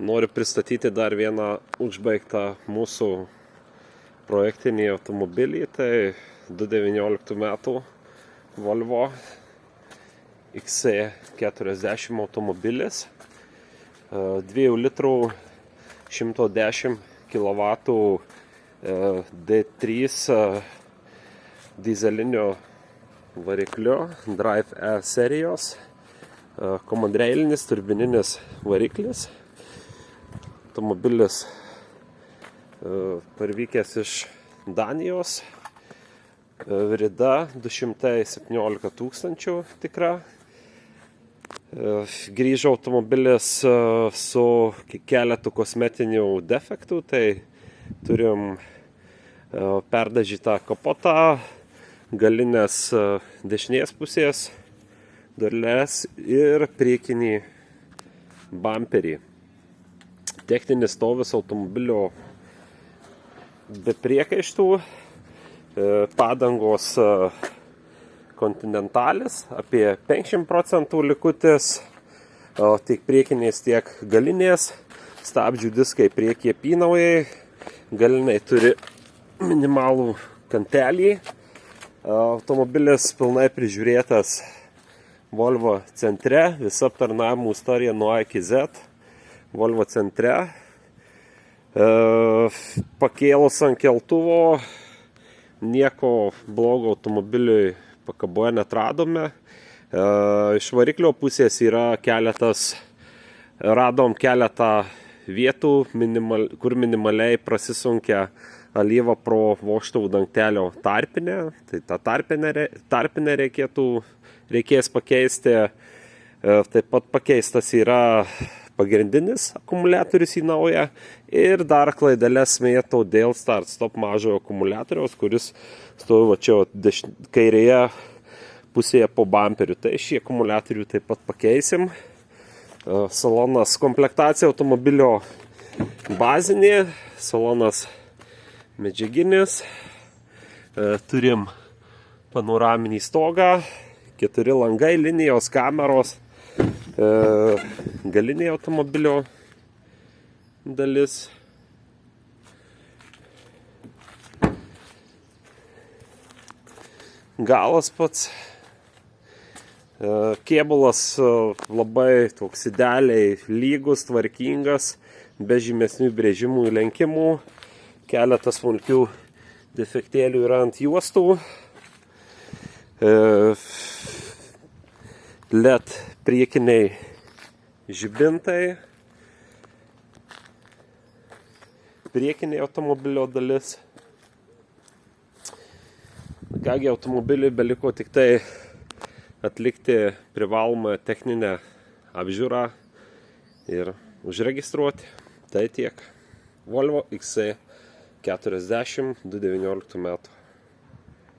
Noriu pristatyti dar vieną užbaigtą mūsų projektinį automobilį. Tai 2019 metų Volvo XC40 automobilis. 2 litrų 110 kW D3 dizelinio variklio Drive E serijos. Komandreilinis turbininis variklis. Automobilis parvykęs iš Danijos. Rida 217 000 tikra. Grįžo automobilis su keletu kosmetinių defektų. Tai turim perdažytą kapotą, galinės dešinės pusės durelės ir priekinį bamperį. Techninis stovis automobilio be priekaištų. Padangos Continentalis apie 50% likutis, tiek priekinės, tiek galinės. Stabdžių diskai priekyje apynaujai, galiniai turi minimalų kantelį. Automobilis pilnai prižiūrėtas Volvo centre, visa aptarnavimo istorija nuo A iki Z. Volvo centre. Pakėlus ant keltuvo, nieko blogo automobiliui pakaboje netradome. Iš variklio pusės yra radom keletą vietų, kur minimaliai prasisunkia alyva pro vožtuvų dangtelio tarpinę. Tai tą tarpinę reikės pakeisti. Taip pat pakeistas yra pagrindinis akumuliatorius į naują ir dar klaideles mėtau dėl start-stop mažojo akumuliatoriaus, kuris stovi čia kairėje pusėje po bamperiu. Tai šį akumuliatorių taip pat pakeisim. Salonas, komplektacija automobilio bazinė, salonas medžiaginis. Turim panoraminį stogą, 4 langai, linijos kameros, galinė automobilio dalis. Galas pats. Kėbulas labai toks idealiai lygus, tvarkingas, be žymesnių brėžimų ir lenkimų. Keletas smulkių defektėlių yra ant juostų. LED priekiniai žibintai. Priekiniai automobilio dalis. Kągi, automobiliui beliko tik tai atlikti privalomą techninę apžiūrą ir užregistruoti. Tai tiek. Volvo XC40 2019 metų.